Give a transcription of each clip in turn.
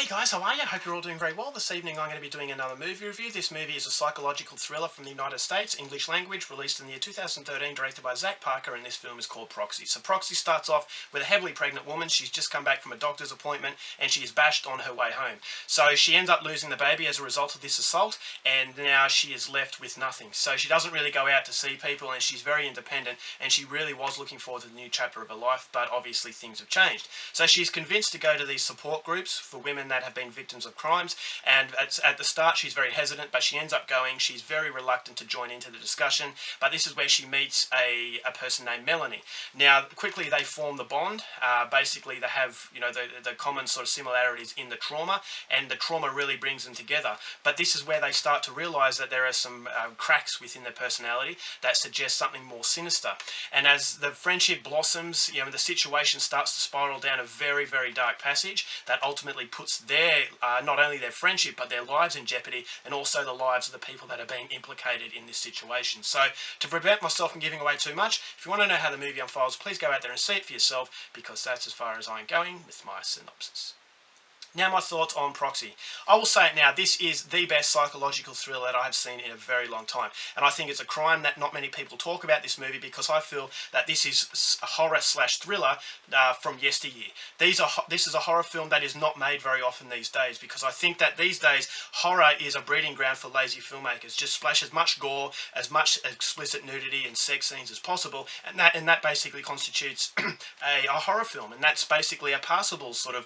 Hey guys, how are you? Hope you're all doing very well. This evening I'm going to be doing another movie review. This movie is a psychological thriller from the United States, English language, released in the year 2013, directed by Zach Parker, and this film is called Proxy. So Proxy starts off with a heavily pregnant woman. She's just come back from a doctor's appointment and she is bashed on her way home. So she ends up losing the baby as a result of this assault, and now she is left with nothing. So she doesn't really go out to see people, and she's very independent, and she really was looking forward to the new chapter of her life, but obviously things have changed. So she's convinced to go to these support groups for women that have been victims of crimes, and at the start she's very hesitant, but she ends up going. She's very reluctant to join into the discussion, but this is where she meets a person named Melanie. Now quickly they form the bond. Basically they have, you know, the common sort of similarities in the trauma, and the trauma really brings them together. But this is where they start to realise that there are some cracks within their personality that suggest something more sinister. And as the friendship blossoms, you know, the situation starts to spiral down a very, very dark passage that ultimately puts their not only their friendship but their lives in jeopardy, and also the lives of the people that are being implicated in this situation. So to prevent myself from giving away too much, if you want to know how the movie unfolds, please go out there and see it for yourself, because that's as far as I'm going with my synopsis. Now my thoughts on Proxy. I will say it now, this is the best psychological thriller that I have seen in a very long time. And I think it's a crime that not many people talk about this movie, because I feel that this is a horror/thriller from yesteryear. This is a horror film that is not made very often these days, because I think that these days horror is a breeding ground for lazy filmmakers. Just splash as much gore, as much explicit nudity and sex scenes as possible, and that basically constitutes a horror film. And that's basically a passable sort of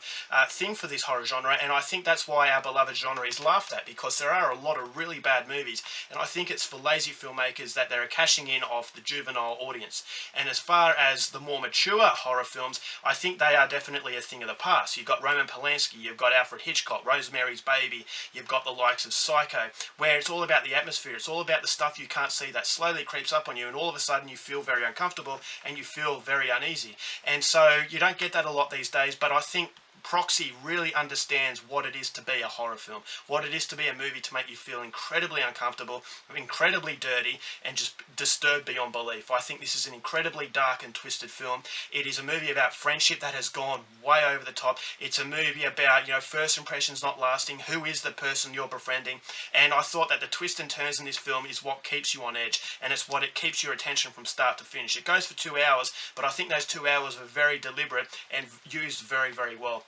thing for this horror genre, and I think that's why our beloved genre is laughed at, because there are a lot of really bad movies, and I think it's for lazy filmmakers that they're cashing in off the juvenile audience. And as far as the more mature horror films, I think they are definitely a thing of the past. You've got Roman Polanski, you've got Alfred Hitchcock, Rosemary's Baby, you've got the likes of Psycho, where it's all about the atmosphere, it's all about the stuff you can't see that slowly creeps up on you, and all of a sudden you feel very uncomfortable and you feel very uneasy. And so you don't get that a lot these days, but I think Proxy really understands what it is to be a horror film, what it is to be a movie to make you feel incredibly uncomfortable, incredibly dirty, and just disturbed beyond belief. I think this is an incredibly dark and twisted film. It is a movie about friendship that has gone way over the top. It's a movie about, you know, first impressions not lasting, who is the person you're befriending, and I thought that the twists and turns in this film is what keeps you on edge, and it's what keeps your attention from start to finish. It goes for 2 hours, but I think those 2 hours were very deliberate and used very, very well.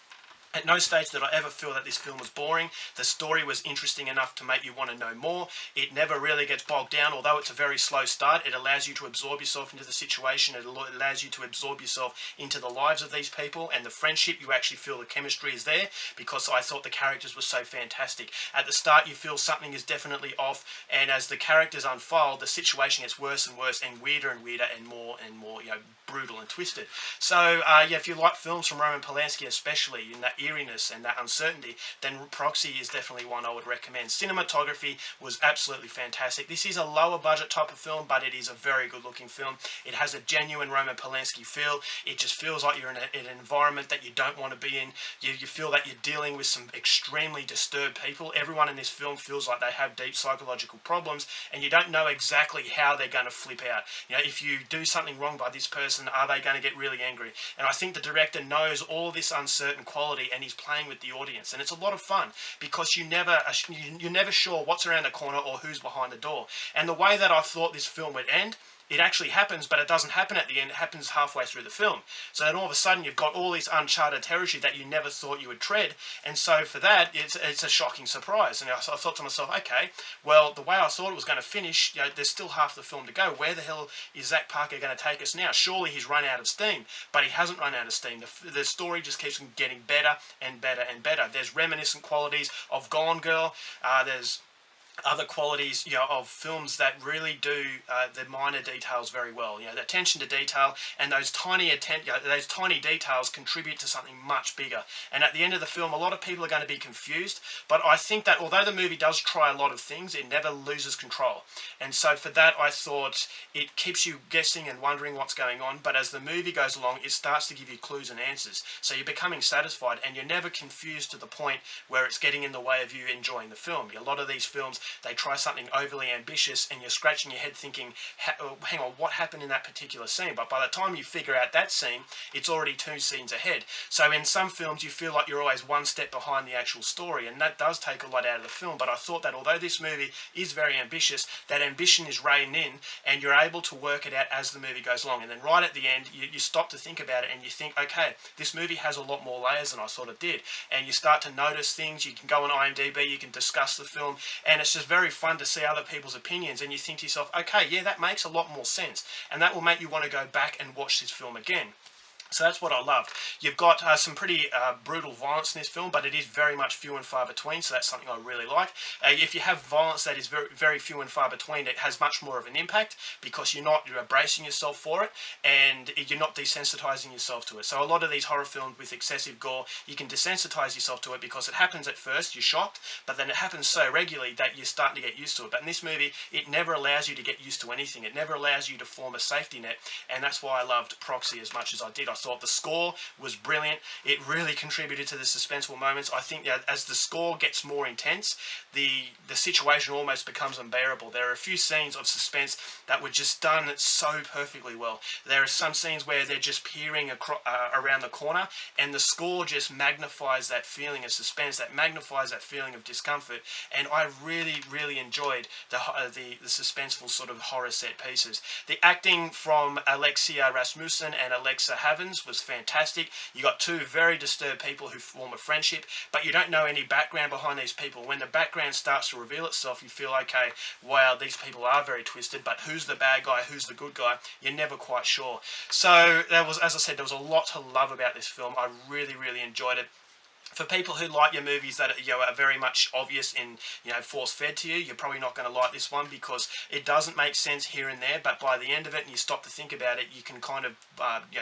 At no stage did I ever feel that this film was boring. The story was interesting enough to make you want to know more. It never really gets bogged down. Although it's a very slow start, it allows you to absorb yourself into the situation. It allows you to absorb yourself into the lives of these people and the friendship. You actually feel the chemistry is there, because I thought the characters were so fantastic. At the start you feel something is definitely off, and as the characters unfold, the situation gets worse and worse and weirder and more, you know, brutal and twisted. So yeah, if you like films from Roman Polanski, especially in that eeriness and that uncertainty, then Proxy is definitely one I would recommend. Cinematography was absolutely fantastic. This is a lower budget type of film, but it is a very good looking film. It has a genuine Roman Polanski feel. It just feels like you're in an environment that you don't want to be in. You feel that you're dealing with some extremely disturbed people. Everyone in this film feels like they have deep psychological problems, and you don't know exactly how they're going to flip out. You know, if you do something wrong by this person, are they going to get really angry? And I think the director knows all this uncertain quality, and he's playing with the audience, and it's a lot of fun, because you're never sure what's around the corner or who's behind the door. And the way that I thought this film would end, it actually happens, but it doesn't happen at the end. It happens halfway through the film. So then all of a sudden you've got all this uncharted territory that you never thought you would tread. And so for that, it's a shocking surprise. And I thought to myself, okay, well, the way I thought it was going to finish, you know, there's still half the film to go. Where the hell is Zach Parker going to take us now? Surely he's run out of steam. But he hasn't run out of steam. The story just keeps getting better and better and better. There's reminiscent qualities of Gone Girl. There's other qualities, you know, of films that really do the minor details very well. You know, the attention to detail, and those tiny details contribute to something much bigger. And at the end of the film, a lot of people are going to be confused, but I think that although the movie does try a lot of things, it never loses control. And so for that, I thought it keeps you guessing and wondering what's going on, but as the movie goes along, it starts to give you clues and answers. So you're becoming satisfied, and you're never confused to the point where it's getting in the way of you enjoying the film. A lot of these films they try something overly ambitious and you're scratching your head thinking, hang on, what happened in that particular scene? But by the time you figure out that scene, it's already 2 scenes ahead. So in some films you feel like you're always 1 step behind the actual story, and that does take a lot out of the film. But I thought that although this movie is very ambitious, that ambition is reined in and you're able to work it out as the movie goes along. And then right at the end you stop to think about it and you think, okay, this movie has a lot more layers than I thought it did. And you start to notice things. You can go on IMDb, you can discuss the film, and it's just very fun to see other people's opinions, and you think to yourself, okay, yeah, that makes a lot more sense, and that will make you want to go back and watch this film again. So that's what I loved. You've got some pretty brutal violence in this film, but it is very much few and far between, so that's something I really like. If you have violence that is very, very few and far between, it has much more of an impact because you're bracing yourself for it, and you're not desensitizing yourself to it. So a lot of these horror films with excessive gore, you can desensitize yourself to it because it happens at first, you're shocked, but then it happens so regularly that you're starting to get used to it. But in this movie, it never allows you to get used to anything. It never allows you to form a safety net, and that's why I loved Proxy as much as I did. I thought the score was brilliant. It really contributed to the suspenseful moments. I think that as the score gets more intense, the situation almost becomes unbearable. There are a few scenes of suspense that were just done so perfectly well. There are some scenes where they're just peering around the corner, and the score just magnifies that feeling of suspense, that magnifies that feeling of discomfort, and I really, really enjoyed the suspenseful sort of horror set pieces. The acting from Alexia Rasmussen and Alexa Havens was fantastic. You got 2 very disturbed people who form a friendship, but you don't know any background behind these people. When the background starts to reveal itself, you feel, okay, wow, these people are very twisted, but who's the bad guy, who's the good guy? You're never quite sure. So there was, as I said, there was a lot to love about this film. I really, really enjoyed it. For people who like your movies that are very much obvious and force-fed to you, you're probably not going to like this one because it doesn't make sense here and there. But by the end of it, and you stop to think about it, you can kind of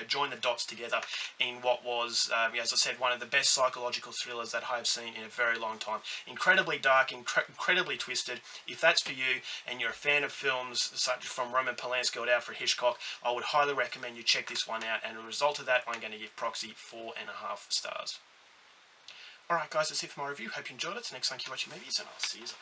join the dots together in what was, as I said, one of the best psychological thrillers that I have seen in a very long time. Incredibly dark, incredibly twisted. If that's for you, and you're a fan of films such from Roman Polanski or Alfred Hitchcock, I would highly recommend you check this one out. And as a result of that, I'm going to give Proxy 4.5 stars. Alright guys, that's it for my review. Hope you enjoyed it. Next time, keep watching movies, and I'll see you later.